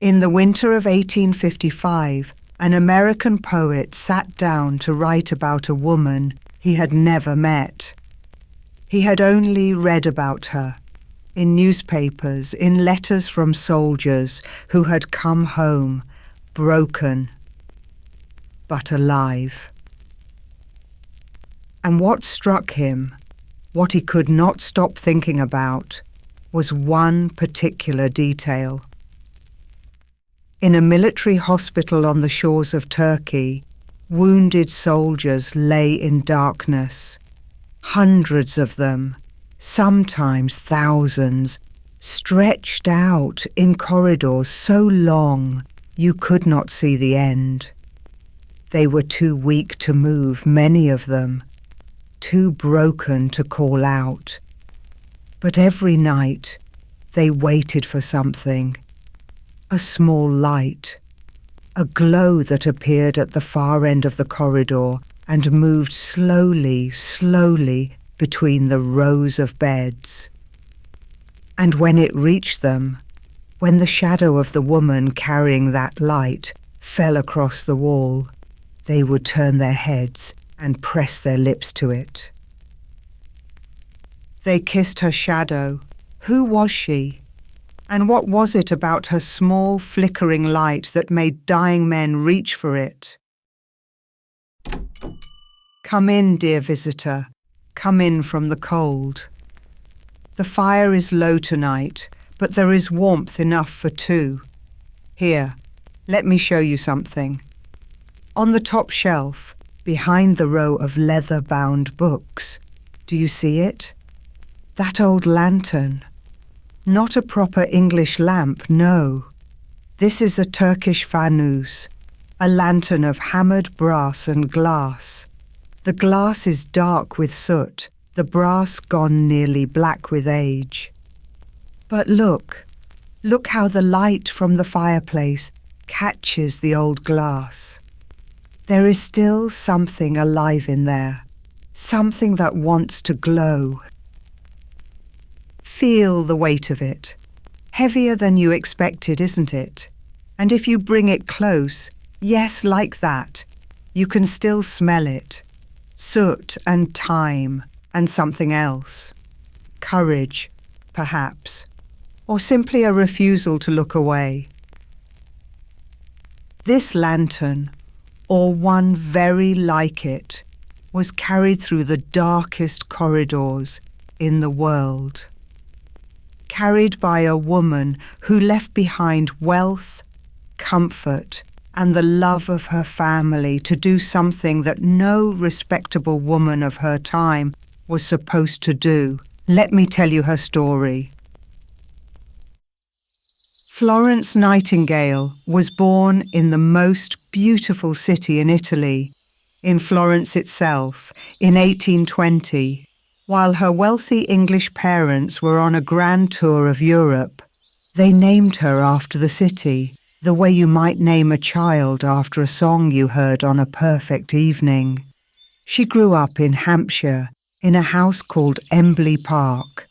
In the winter of 1855, an American poet sat down to write about a woman he had never met. He had only read about her, in newspapers, in letters from soldiers who had come home, broken, but alive. And what struck him, what he could not stop thinking about, was one particular detail. In a military hospital on the shores of Turkey, wounded soldiers lay in darkness. Hundreds of them, sometimes thousands, stretched out in corridors so long you could not see the end. They were too weak to move, many of them, too broken to call out. But every night they waited for something, a small light, a glow that appeared at the far end of the corridor and moved slowly, slowly between the rows of beds. And when it reached them, when the shadow of the woman carrying that light fell across the wall, they would turn their heads and press their lips to it. They kissed her shadow. Who was she? And what was it about her small, flickering light that made dying men reach for it? Come in, dear visitor. Come in from the cold. The fire is low tonight, but there is warmth enough for two. Here, let me show you something. On the top shelf, behind the row of leather-bound books, do you see it? That old lantern. Not a proper English lamp, no. This is a Turkish fanus, a lantern of hammered brass and glass. The glass is dark with soot, the brass gone nearly black with age. But look how the light from the fireplace catches the old glass. There is still something alive in there, something that wants to glow. Feel the weight of it. Heavier than you expected, isn't it? And if you bring it close, yes, like that, you can still smell it. Soot and time and something else. Courage, perhaps, or simply a refusal to look away. This lantern, or one very like it, was carried through the darkest corridors in the world. Carried by a woman who left behind wealth, comfort, and the love of her family to do something that no respectable woman of her time was supposed to do. Let me tell you her story. Florence Nightingale was born in the most beautiful city in Italy, in Florence itself, in 1820, while her wealthy English parents were on a grand tour of Europe. They named her after the city, the way you might name a child after a song you heard on a perfect evening. She grew up in Hampshire, in a house called Embley Park,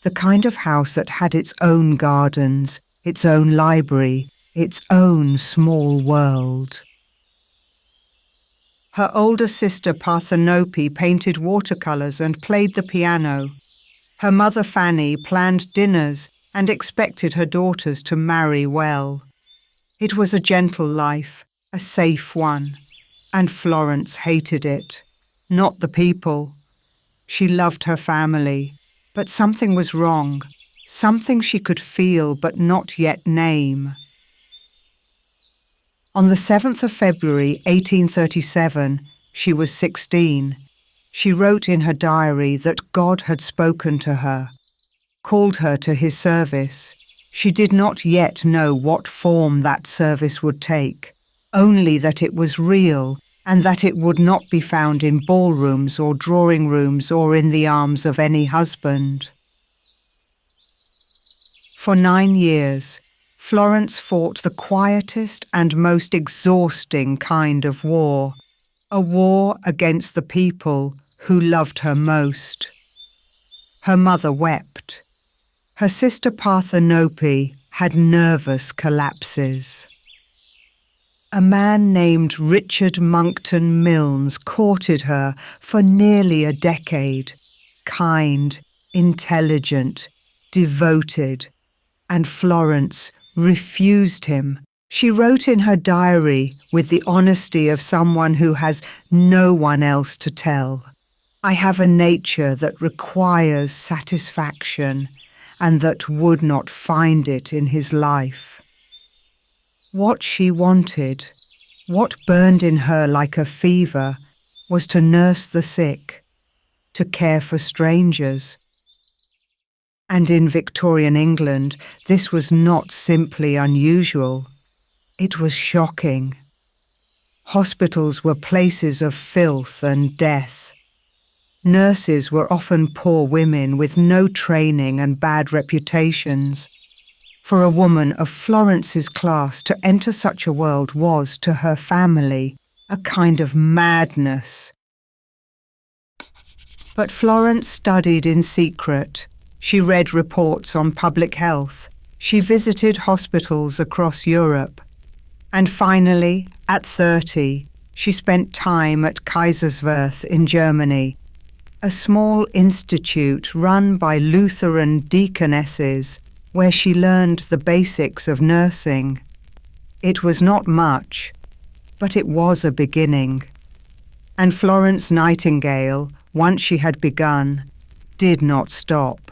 the kind of house that had its own gardens, its own library, its own small world. Her older sister Parthenope painted watercolours and played the piano. Her mother Fanny planned dinners and expected her daughters to marry well. It was a gentle life, a safe one, and Florence hated it, not the people. She loved her family, but something was wrong, something she could feel but not yet name. On the 7th of February 1837, she was 16. She wrote in her diary that God had spoken to her, called her to his service. She did not yet know what form that service would take, only that it was real and that it would not be found in ballrooms or drawing rooms or in the arms of any husband. For 9 years, Florence fought the quietest and most exhausting kind of war, a war against the people who loved her most. Her mother wept. Her sister Parthenope had nervous collapses. A man named Richard Monckton Milnes courted her for nearly a decade, kind, intelligent, devoted, and Florence refused him. She wrote in her diary with the honesty of someone who has no one else to tell. I have a nature that requires satisfaction and that would not find it in his life. What she wanted, what burned in her like a fever, was to nurse the sick, to care for strangers. And in Victorian England, this was not simply unusual. It was shocking. Hospitals were places of filth and death. Nurses were often poor women with no training and bad reputations. For a woman of Florence's class to enter such a world was, to her family, a kind of madness. But Florence studied in secret. She read reports on public health. She visited hospitals across Europe. And finally, at 30, she spent time at Kaiserswerth in Germany, a small institute run by Lutheran deaconesses where she learned the basics of nursing. It was not much, but it was a beginning. And Florence Nightingale, once she had begun, did not stop.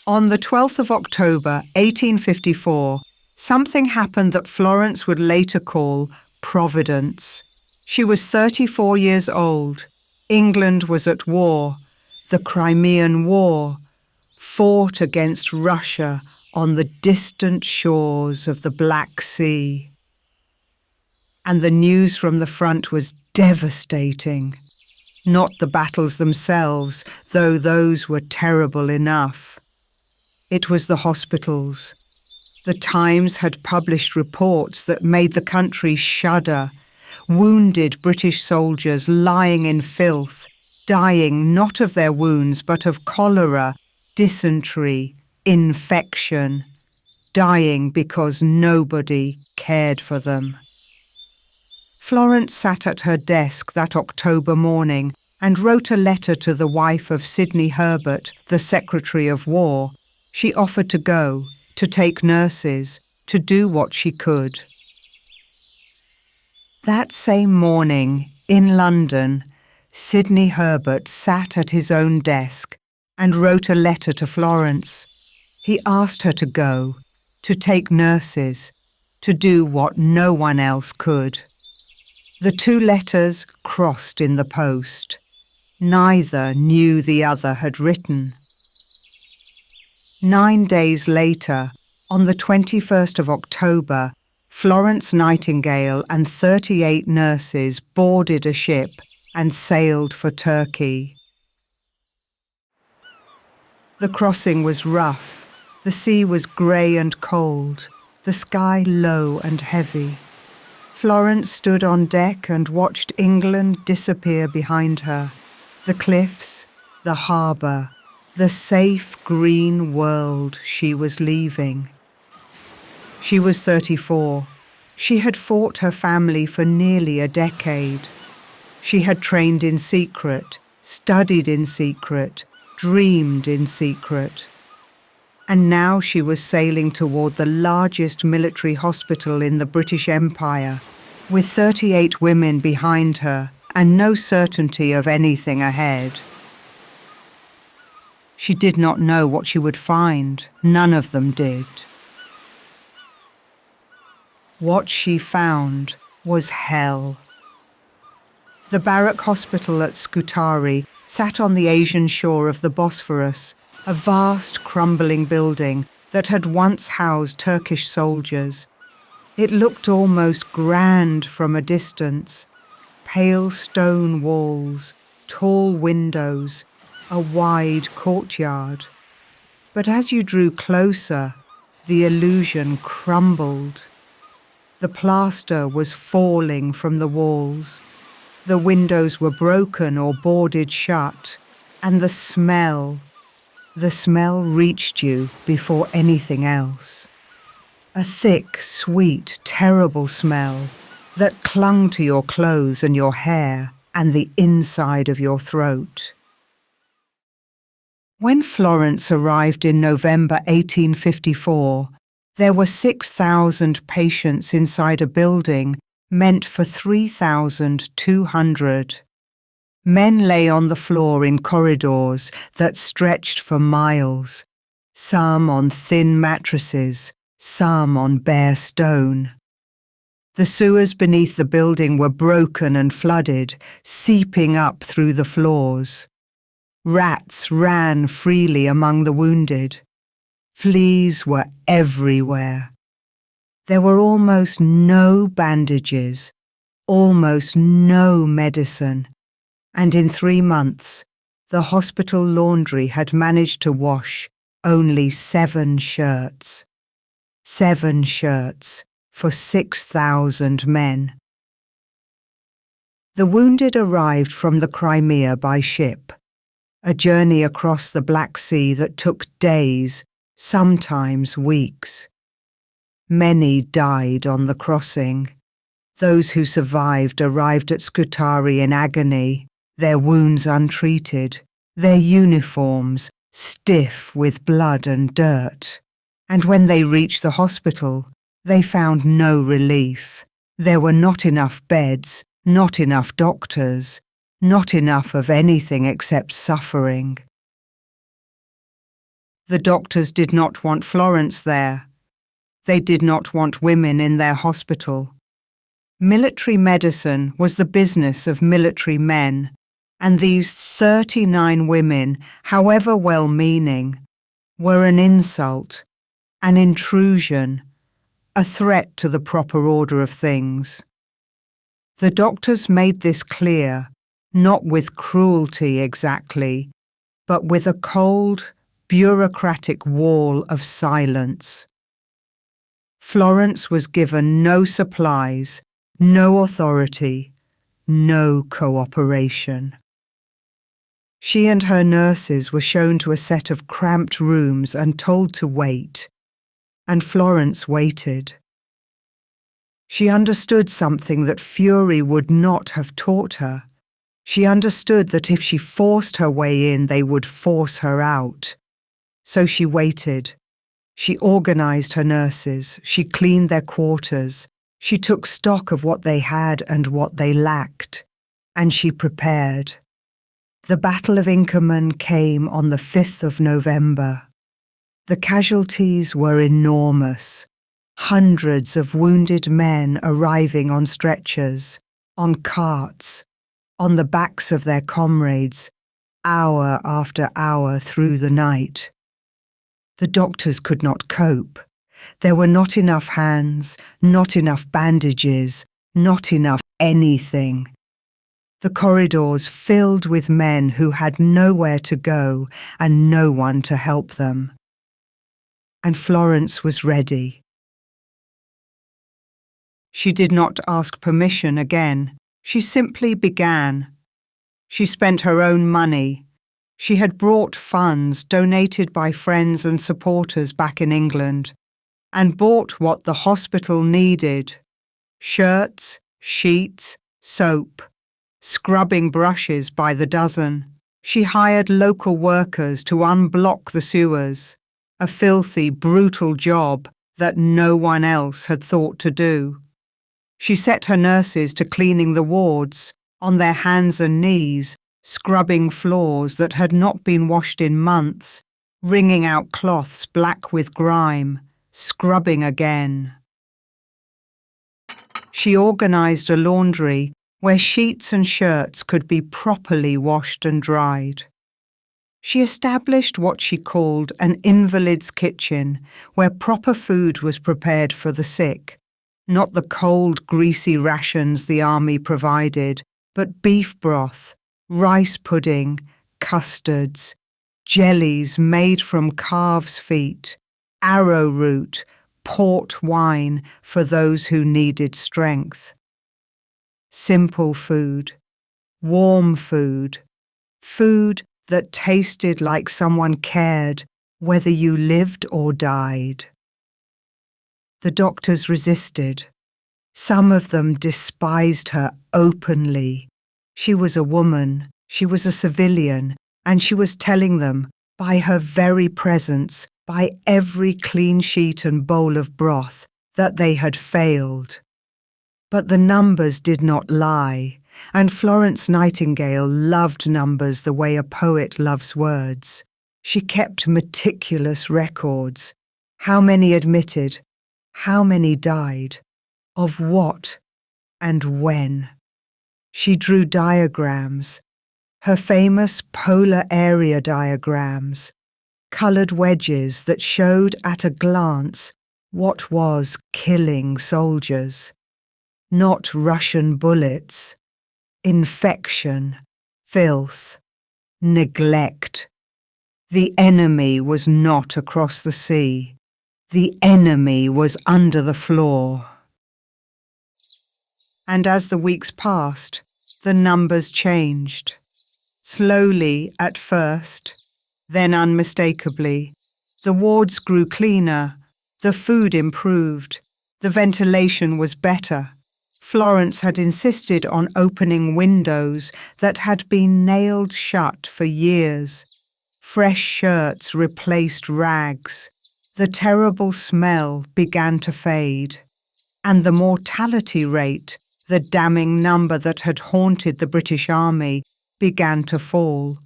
On the 12th of October, 1854, something happened that Florence would later call Providence. She was 34 years old. England was at war, the Crimean War, fought against Russia on the distant shores of the Black Sea. And the news from the front was devastating. Not the battles themselves, though those were terrible enough. It was the hospitals. The Times had published reports that made the country shudder. Wounded British soldiers lying in filth, dying not of their wounds but of cholera, dysentery, infection, dying because nobody cared for them. Florence sat at her desk that October morning and wrote a letter to the wife of Sidney Herbert, the Secretary of War. She offered to go, to take nurses, to do what she could. That same morning, in London, Sidney Herbert sat at his own desk and wrote a letter to Florence. He asked her to go, to take nurses, to do what no one else could. The two letters crossed in the post. Neither knew the other had written. 9 days later, on the 21st of October, Florence Nightingale and 38 nurses boarded a ship and sailed for Turkey. The crossing was rough. The sea was grey and cold, the sky low and heavy. Florence stood on deck and watched England disappear behind her. The cliffs, the harbour, the safe green world she was leaving. She was 34. She had fought her family for nearly a decade. She had trained in secret, studied in secret, dreamed in secret. And now she was sailing toward the largest military hospital in the British Empire, with 38 women behind her and no certainty of anything ahead. She did not know what she would find. None of them did. What she found was hell. The barrack hospital at Scutari sat on the Asian shore of the Bosphorus, a vast crumbling building that had once housed Turkish soldiers. It looked almost grand from a distance. Pale stone walls, tall windows, a wide courtyard. But as you drew closer, the illusion crumbled. The plaster was falling from the walls. The windows were broken or boarded shut, and the smell, The smell reached you before anything else. A thick, sweet, terrible smell that clung to your clothes and your hair and the inside of your throat. When Florence arrived in November 1854, there were 6,000 patients inside a building meant for 3,200. Men lay on the floor in corridors that stretched for miles, some on thin mattresses, some on bare stone. The sewers beneath the building were broken and flooded, seeping up through the floors. Rats ran freely among the wounded. Fleas were everywhere. There were almost no bandages, almost no medicine, and in 3 months, the hospital laundry had managed to wash only 7 shirts. 7 shirts for 6,000 men. The wounded arrived from the Crimea by ship, a journey across the Black Sea that took days, sometimes weeks. Many died on the crossing. Those who survived arrived at Scutari in agony, their wounds untreated, their uniforms stiff with blood and dirt. And when they reached the hospital, they found no relief. There were not enough beds, not enough doctors, not enough of anything except suffering. The doctors did not want Florence there. They did not want women in their hospital. Military medicine was the business of military men, and these 39 women, however well-meaning, were an insult, an intrusion, a threat to the proper order of things. The doctors made this clear, not with cruelty exactly, but with a cold, bureaucratic wall of silence. Florence was given no supplies, no authority, no cooperation. She and her nurses were shown to a set of cramped rooms and told to wait, and Florence waited. She understood something that fury would not have taught her. She understood that if she forced her way in, they would force her out. So she waited. She organized her nurses. She cleaned their quarters. She took stock of what they had and what they lacked. And she prepared. The Battle of Inkerman came on the 5th of November. The casualties were enormous. Hundreds of wounded men arriving on stretchers, on carts, on the backs of their comrades, hour after hour through the night. The doctors could not cope. There were not enough hands, not enough bandages, not enough anything. The corridors filled with men who had nowhere to go and no one to help them. And Florence was ready. She did not ask permission again. She simply began. She spent her own money. She had brought funds donated by friends and supporters back in England and bought what the hospital needed: shirts, sheets, soap, scrubbing brushes by the dozen. She hired local workers to unblock the sewers, a filthy, brutal job that no one else had thought to do. She set her nurses to cleaning the wards, on their hands and knees, scrubbing floors that had not been washed in months, wringing out cloths black with grime, scrubbing again. She organized a laundry where sheets and shirts could be properly washed and dried. She established what she called an invalid's kitchen, where proper food was prepared for the sick, not the cold, greasy rations the army provided, but beef broth, rice pudding, custards, jellies made from calves' feet, arrowroot, port wine for those who needed strength. Simple food, warm food, food that tasted like someone cared whether you lived or died. The doctors resisted. Some of them despised her openly. She was a woman, she was a civilian, and she was telling them, by her very presence, by every clean sheet and bowl of broth, that they had failed. But the numbers did not lie, and Florence Nightingale loved numbers the way a poet loves words. She kept meticulous records. How many admitted? How many died? Of what and when? She drew diagrams, her famous polar area diagrams, coloured wedges that showed at a glance what was killing soldiers. Not Russian bullets, infection, filth, neglect. The enemy was not across the sea. The enemy was under the floor. And as the weeks passed, the numbers changed. Slowly at first, then unmistakably. The wards grew cleaner, the food improved, the ventilation was better. Florence had insisted on opening windows that had been nailed shut for years. Fresh shirts replaced rags. The terrible smell began to fade. And the mortality rate, the damning number that had haunted the British Army, began to fall.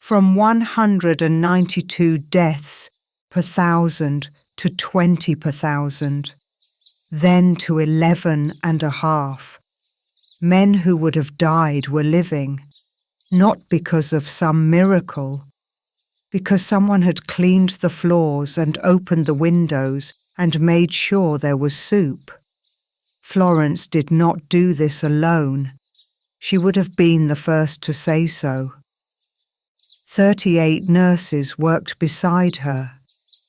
From 192 deaths per thousand to 20 per thousand, then to 11.5. Men who would have died were living, not because of some miracle, because someone had cleaned the floors and opened the windows and made sure there was soup. Florence did not do this alone. She would have been the first to say so. 38 nurses worked beside her,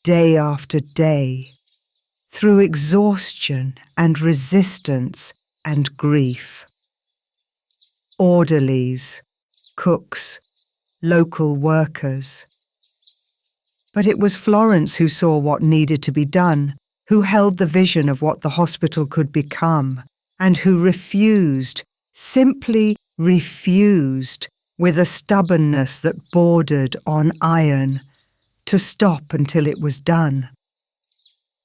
day after day, through exhaustion and resistance and grief. Orderlies, cooks, local workers. But it was Florence who saw what needed to be done, who held the vision of what the hospital could become, and who refused, simply refused, with a stubbornness that bordered on iron, to stop until it was done.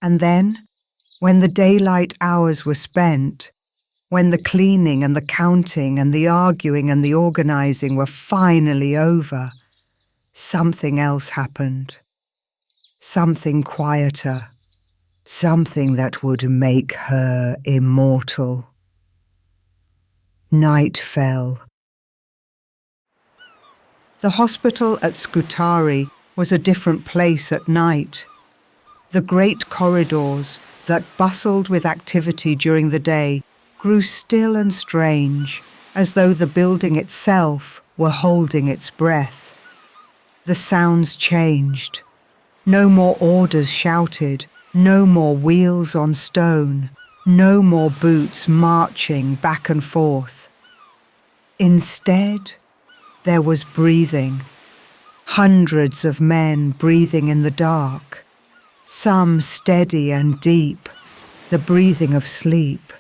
And then, when the daylight hours were spent, when the cleaning and the counting and the arguing and the organising were finally over, something else happened. Something quieter, something that would make her immortal. Night fell. The hospital at Scutari was a different place at night. The great corridors that bustled with activity during the day grew still and strange, as though the building itself were holding its breath. The sounds changed. No more orders shouted, no more wheels on stone, no more boots marching back and forth. Instead, there was breathing. Hundreds of men breathing in the dark, some steady and deep, the breathing of sleep,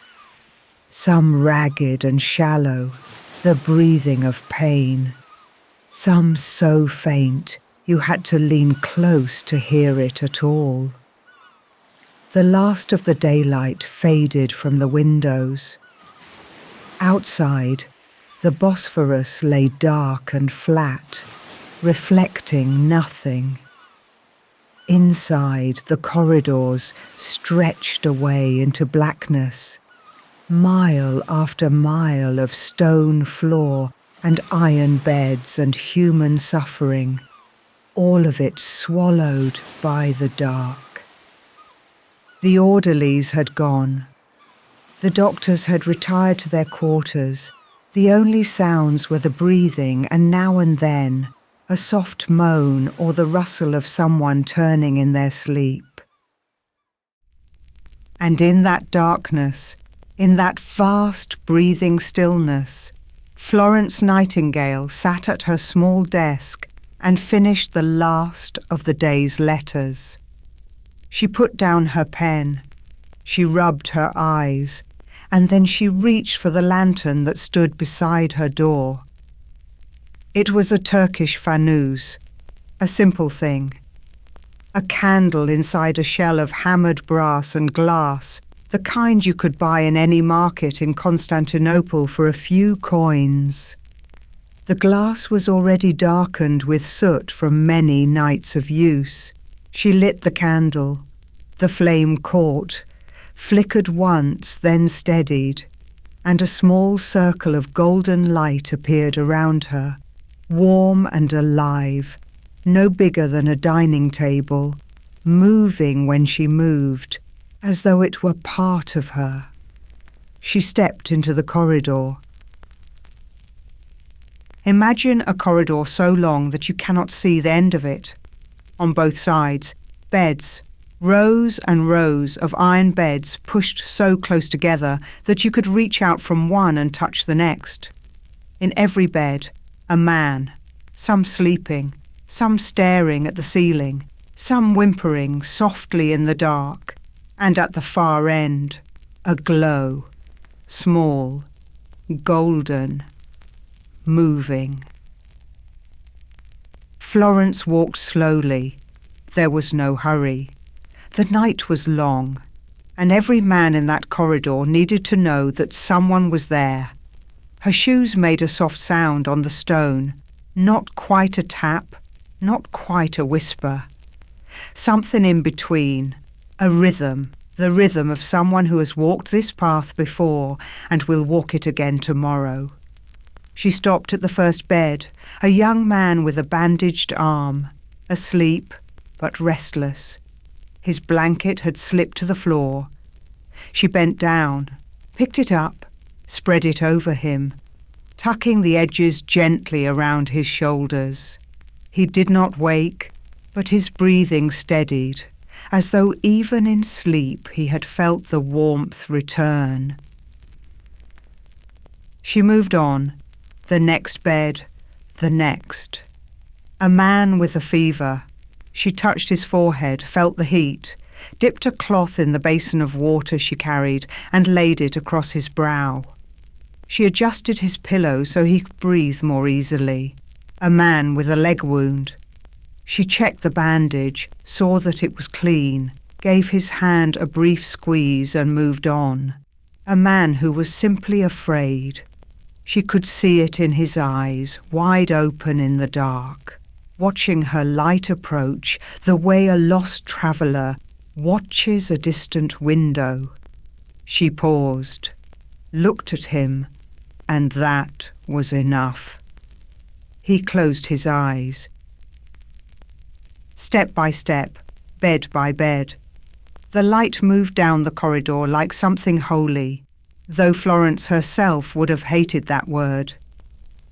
some ragged and shallow, the breathing of pain, some so faint you had to lean close to hear it at all. The last of the daylight faded from the windows. Outside, the Bosphorus lay dark and flat, reflecting nothing. Inside, the corridors stretched away into blackness, mile after mile of stone floor and iron beds and human suffering, all of it swallowed by the dark. The orderlies had gone. The doctors had retired to their quarters. The only sounds were the breathing and now and then a soft moan or the rustle of someone turning in their sleep. And in that darkness, in that vast breathing stillness, Florence Nightingale sat at her small desk, and finished the last of the day's letters. She put down her pen. She rubbed her eyes, and then she reached for the lantern that stood beside her door. It was a Turkish fanus, a simple thing. A candle inside a shell of hammered brass and glass, the kind you could buy in any market in Constantinople for a few coins. The glass was already darkened with soot from many nights of use. She lit the candle. The flame caught, flickered once, then steadied, and a small circle of golden light appeared around her, warm and alive, no bigger than a dining table, moving when she moved, as though it were part of her. She stepped into the corridor. Imagine a corridor so long that you cannot see the end of it. On both sides, beds, rows and rows of iron beds pushed so close together that you could reach out from one and touch the next. In every bed, a man, some sleeping, some staring at the ceiling, some whimpering softly in the dark, and at the far end, a glow, small, golden, moving. Florence walked slowly. There was no hurry. The night was long, and every man in that corridor needed to know that someone was there. Her shoes made a soft sound on the stone, not quite a tap, not quite a whisper. Something in between, a rhythm, the rhythm of someone who has walked this path before and will walk it again tomorrow. She stopped at the first bed, a young man with a bandaged arm, asleep but restless. His blanket had slipped to the floor. She bent down, picked it up, spread it over him, tucking the edges gently around his shoulders. He did not wake, but his breathing steadied, as though even in sleep he had felt the warmth return. She moved on, the next bed, the next. A man with a fever. She touched his forehead, felt the heat, dipped a cloth in the basin of water she carried and laid it across his brow. She adjusted his pillow so he could breathe more easily. A man with a leg wound. She checked the bandage, saw that it was clean, gave his hand a brief squeeze and moved on. A man who was simply afraid. She could see it in his eyes, wide open in the dark, watching her light approach the way a lost traveller watches a distant window. She paused, looked at him, and that was enough. He closed his eyes. Step by step, bed by bed. The light moved down the corridor like something holy, though Florence herself would have hated that word.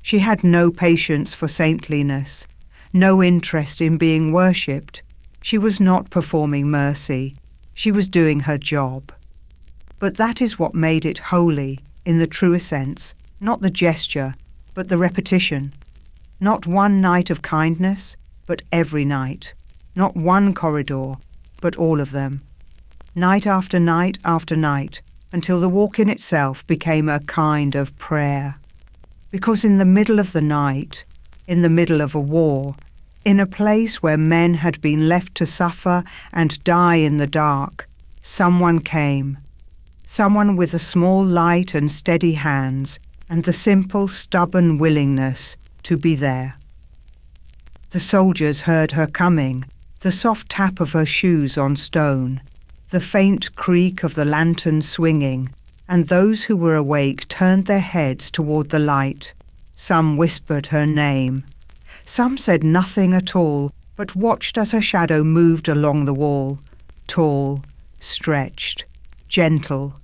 She had no patience for saintliness, no interest in being worshipped. She was not performing mercy. She was doing her job. But that is what made it holy, in the truest sense, not the gesture, but the repetition. Not one night of kindness, but every night. Not one corridor, but all of them. Night after night after night, until the walk in itself became a kind of prayer. Because in the middle of the night, in the middle of a war, in a place where men had been left to suffer and die in the dark, someone came. Someone with a small light and steady hands and the simple, stubborn willingness to be there. The soldiers heard her coming, the soft tap of her shoes on stone, the faint creak of the lantern swinging, and those who were awake turned their heads toward the light. Some whispered her name. Some said nothing at all, but watched as her shadow moved along the wall, tall, stretched, gentle,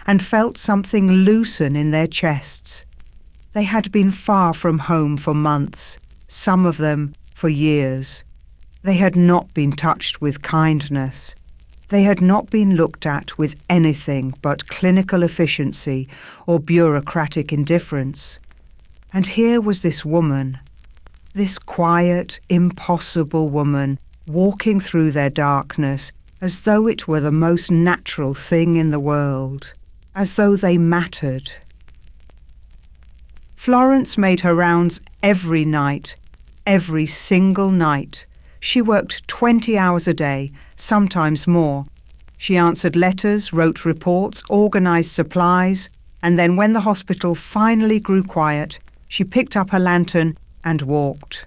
and felt something loosen in their chests. They had been far from home for months, some of them for years. They had not been touched with kindness. They had not been looked at with anything but clinical efficiency or bureaucratic indifference. And here was this woman, This quiet, impossible woman walking through their darkness as though it were the most natural thing in the world, as though they mattered. Florence made her rounds every night, every single night. She worked 20 hours a day, sometimes more. She answered letters, wrote reports, organised supplies, and then when the hospital finally grew quiet, she picked up her lantern and walked.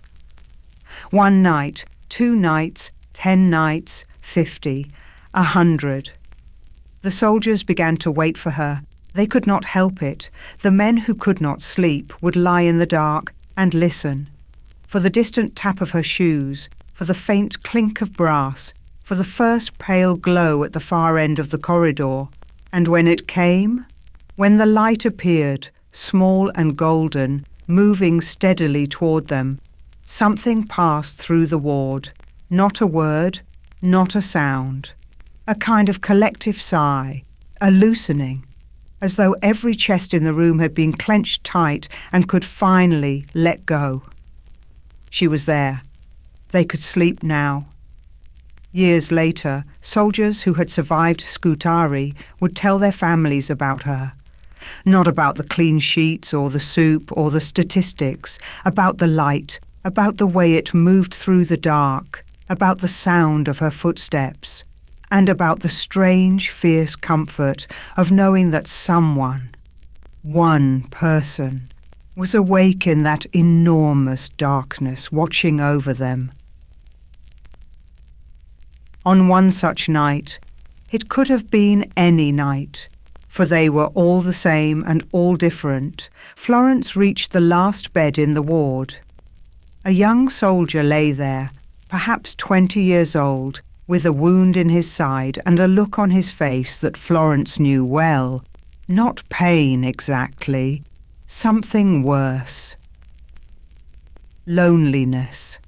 1 night, 2 nights, 10 nights, 50, 100. The soldiers began to wait for her. They could not help it. The men who could not sleep would lie in the dark and listen. For the distant tap of her shoes, for the faint clink of brass, for the first pale glow at the far end of the corridor. And when it came, when the light appeared, small and golden, moving steadily toward them, something passed through the ward, not a word, not a sound, a kind of collective sigh, a loosening, as though every chest in the room had been clenched tight and could finally let go. She was there. They could sleep now. Years later, soldiers who had survived Scutari would tell their families about her. Not about the clean sheets or the soup or the statistics, about the light, about the way it moved through the dark, about the sound of her footsteps, and about the strange, fierce comfort of knowing that someone, one person, was awake in that enormous darkness watching over them. On one such night, it could have been any night, for they were all the same and all different, Florence reached the last bed in the ward. A young soldier lay there, perhaps 20 years old, with a wound in his side and a look on his face that Florence knew well. Not pain exactly, something worse. Loneliness.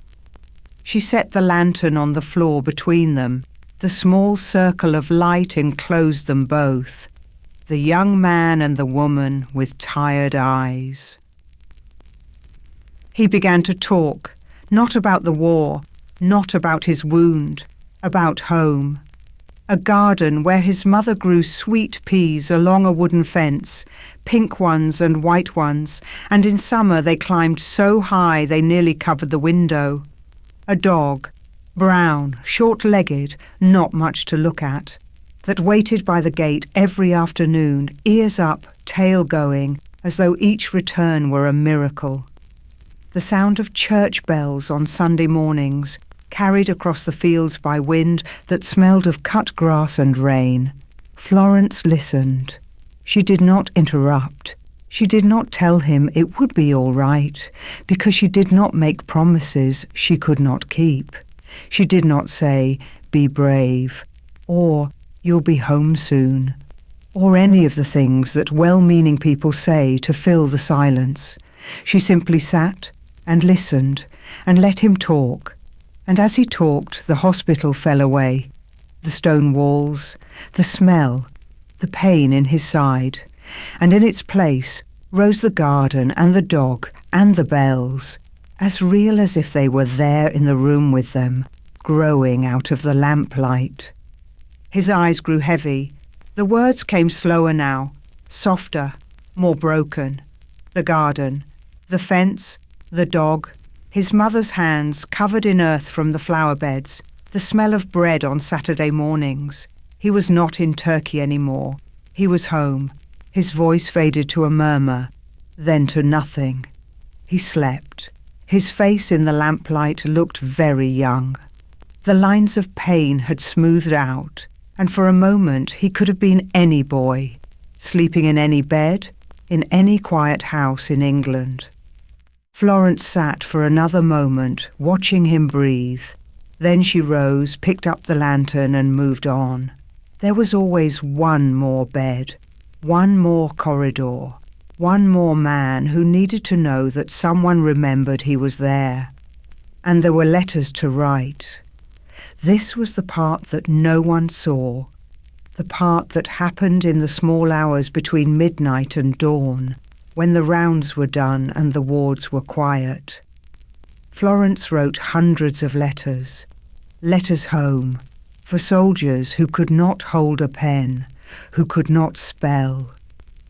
She set the lantern on the floor between them. The small circle of light enclosed them both, the young man and the woman with tired eyes. He began to talk, not about the war, not about his wound, about home. A garden where his mother grew sweet peas along a wooden fence, pink ones and white ones, and in summer they climbed so high they nearly covered the window. A dog, brown, short-legged, not much to look at, that waited by the gate every afternoon, ears up, tail going, as though each return were a miracle. The sound of church bells on Sunday mornings, carried across the fields by wind that smelled of cut grass and rain. Florence listened. She did not interrupt. She did not tell him it would be all right, because she did not make promises she could not keep. She did not say, "Be brave," or "You'll be home soon," or any of the things that well-meaning people say to fill the silence. She simply sat and listened and let him talk. And as he talked, the hospital fell away. The stone walls, the smell, the pain in his side. And in its place rose the garden and the dog and the bells, as real as if they were there in the room with them, growing out of the lamplight. His eyes grew heavy. The words came slower now, softer, more broken. The garden, the fence, the dog, his mother's hands covered in earth from the flower beds, the smell of bread on Saturday mornings. He was not in Turkey anymore. He was home. His voice faded to a murmur, then to nothing. He slept. His face in the lamplight looked very young. The lines of pain had smoothed out, and for a moment he could have been any boy, sleeping in any bed, in any quiet house in England. Florence sat for another moment, watching him breathe. Then she rose, picked up the lantern and moved on. There was always one more bed, one more corridor, one more man who needed to know that someone remembered he was there. And there were letters to write. This was the part that no one saw, the part that happened in the small hours between midnight and dawn, when the rounds were done and the wards were quiet. Florence wrote hundreds of letters. Letters home, for soldiers who could not hold a pen, who could not spell,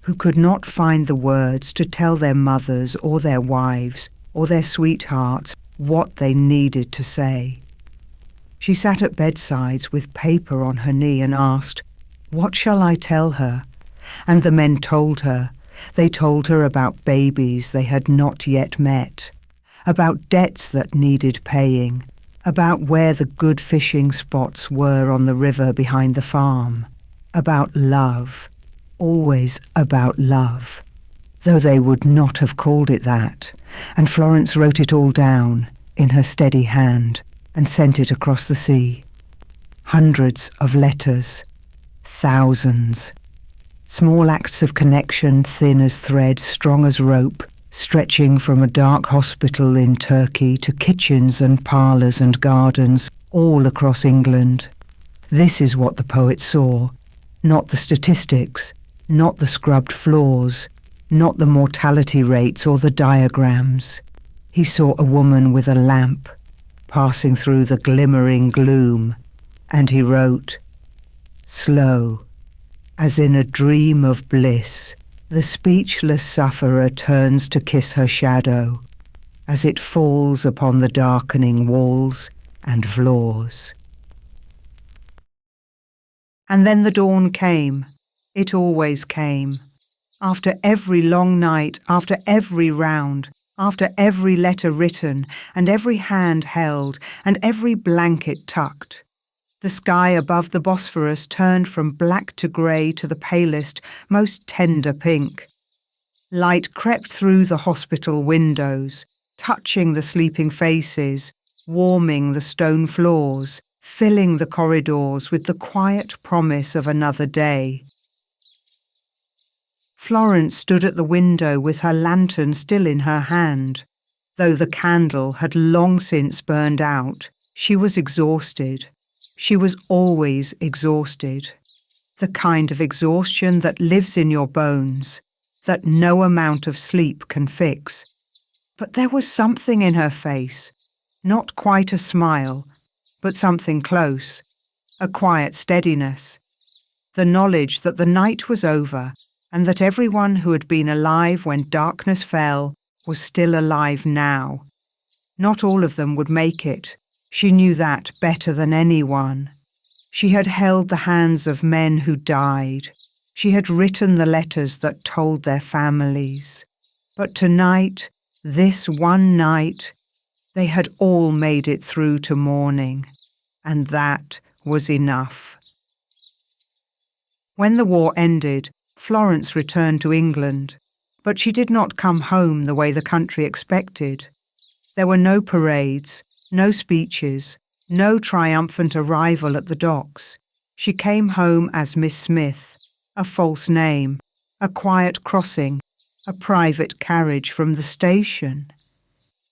who could not find the words to tell their mothers or their wives or their sweethearts what they needed to say. She sat at bedsides with paper on her knee and asked, "What shall I tell her?" And the men told her. They told her about babies they had not yet met, about debts that needed paying, about where the good fishing spots were on the river behind the farm, about love, always about love, though they would not have called it that, and Florence wrote it all down in her steady hand and sent it across the sea. Hundreds of letters, thousands. Small acts of connection, thin as thread, strong as rope, stretching from a dark hospital in Turkey to kitchens and parlours and gardens all across England. This is what the poet saw, not the statistics, not the scrubbed floors, not the mortality rates or the diagrams. He saw a woman with a lamp, passing through the glimmering gloom, and he wrote, "Slow, as in a dream of bliss, the speechless sufferer turns to kiss her shadow, as it falls upon the darkening walls and floors." And then the dawn came. It always came. After every long night, after every round, after every letter written, and every hand held, and every blanket tucked. The sky above the Bosphorus turned from black to grey to the palest, most tender pink. Light crept through the hospital windows, touching the sleeping faces, warming the stone floors, filling the corridors with the quiet promise of another day. Florence stood at the window with her lantern still in her hand. Though the candle had long since burned out, she was exhausted. She was always exhausted. The kind of exhaustion that lives in your bones, that no amount of sleep can fix. But there was something in her face, not quite a smile, but something close, a quiet steadiness. The knowledge that the night was over and that everyone who had been alive when darkness fell was still alive now. Not all of them would make it. She knew that better than anyone. She had held the hands of men who died. She had written the letters that told their families. But tonight, this one night, they had all made it through to morning, and that was enough. When the war ended, Florence returned to England, but she did not come home the way the country expected. There were no parades, no speeches, no triumphant arrival at the docks. She came home as Miss Smith, a false name, a quiet crossing, a private carriage from the station.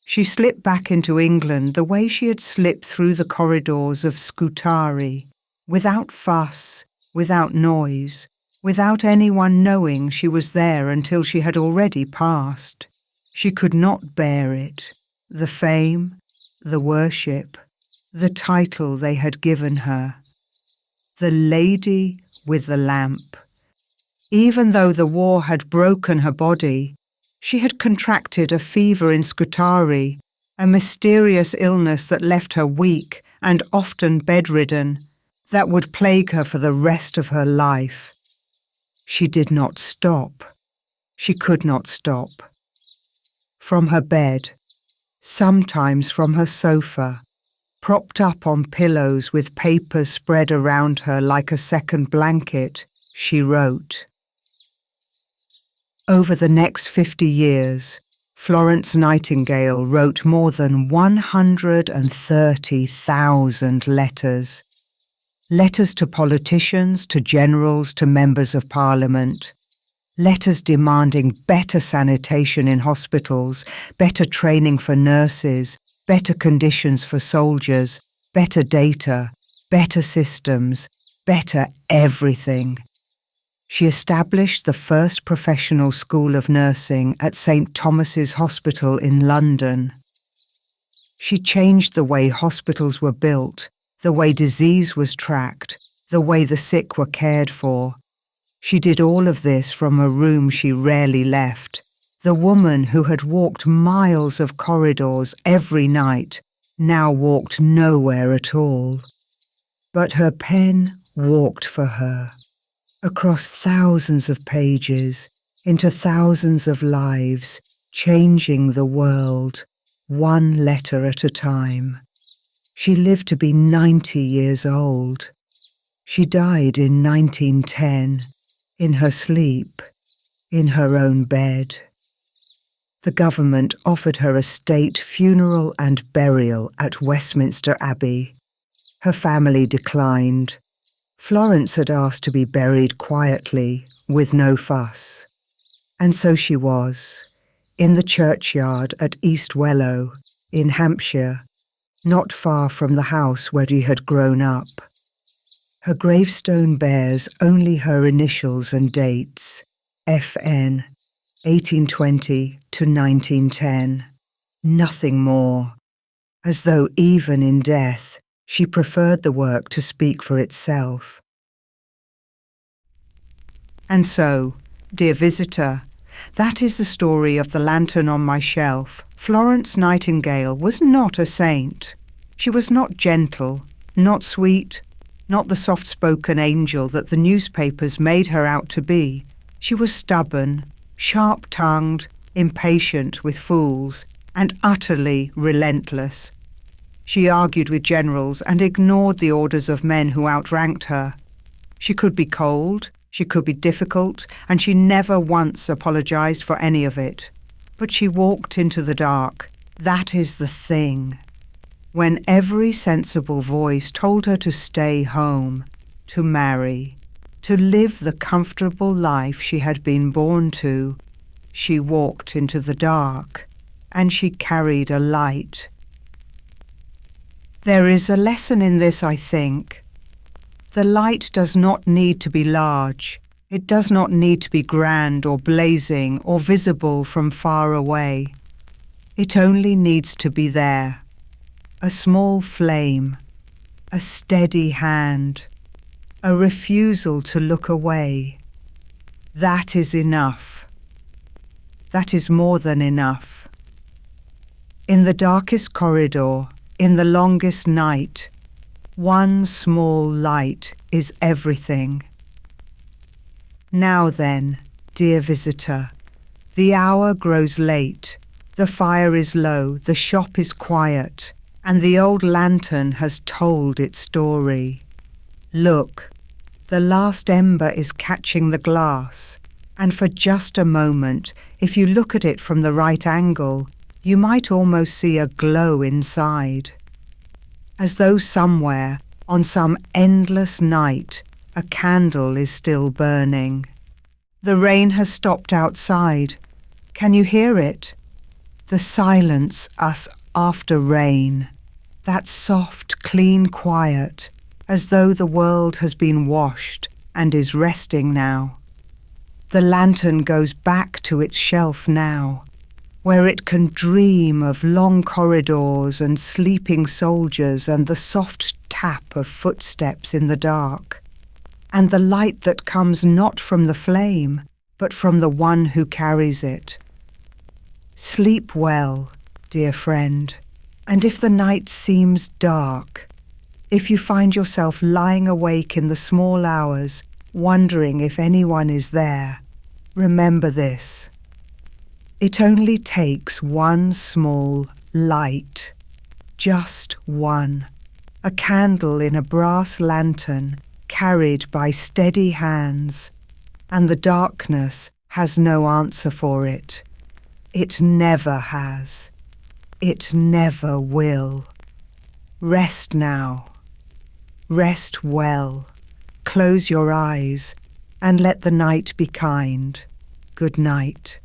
She slipped back into England the way she had slipped through the corridors of Scutari, without fuss, without noise, without anyone knowing she was there until she had already passed. She could not bear it, the fame, the worship, the title they had given her. The lady with the lamp. Even though the war had broken her body, she had contracted a fever in Scutari, a mysterious illness that left her weak and often bedridden, that would plague her for the rest of her life. She did not stop. She could not stop. From her bed, sometimes from her sofa, propped up on pillows with papers spread around her like a second blanket, she wrote. Over the next 50 years, Florence Nightingale wrote more than 130,000 letters. Letters to politicians, to generals, to members of parliament. Letters demanding better sanitation in hospitals, better training for nurses, better conditions for soldiers, better data, better systems, better everything. She established the first professional school of nursing at St. Thomas's Hospital in London. She changed the way hospitals were built, the way disease was tracked, the way the sick were cared for. She did all of this from a room she rarely left. The woman who had walked miles of corridors every night now walked nowhere at all. But her pen walked for her, across thousands of pages, into thousands of lives, changing the world, one letter at a time. She lived to be 90 years old. She died in 1910, in her sleep, in her own bed. The government offered her a state funeral and burial at Westminster Abbey. Her family declined. Florence had asked to be buried quietly, with no fuss. And so she was, in the churchyard at East Wellow, in Hampshire, not far from the house where she had grown up. Her gravestone bears only her initials and dates, FN, 1820 to 1910, nothing more, as though even in death she preferred the work to speak for itself. And so, dear visitor, that is the story of the lantern on my shelf. Florence Nightingale was not a saint. She was not gentle, not sweet, not the soft-spoken angel that the newspapers made her out to be. She was stubborn, sharp-tongued, impatient with fools, and utterly relentless. She argued with generals and ignored the orders of men who outranked her. She could be cold, she could be difficult, and she never once apologized for any of it. But she walked into the dark. That is the thing. When every sensible voice told her to stay home, to marry, to live the comfortable life she had been born to, she walked into the dark, and she carried a light. There is a lesson in this, I think. The light does not need to be large. It does not need to be grand or blazing or visible from far away. It only needs to be there. A small flame, a steady hand, a refusal to look away. That is enough. That is more than enough. In the darkest corridor, in the longest night, one small light is everything. Now then, dear visitor, the hour grows late, the fire is low, the shop is quiet, and the old lantern has told its story. Look, the last ember is catching the glass, and for just a moment, if you look at it from the right angle, you might almost see a glow inside. As though somewhere, on some endless night, a candle is still burning. The rain has stopped outside. Can you hear it? The silence us after rain. That soft, clean quiet, as though the world has been washed and is resting now. The lantern goes back to its shelf now, where it can dream of long corridors and sleeping soldiers and the soft tap of footsteps in the dark, and the light that comes not from the flame, but from the one who carries it. Sleep well, dear friend, and if the night seems dark, if you find yourself lying awake in the small hours, wondering if anyone is there, remember this. It only takes one small light, just one, a candle in a brass lantern carried by steady hands, and the darkness has no answer for it. It never has. It never will. Rest now. Rest well. Close your eyes and let the night be kind. Good night.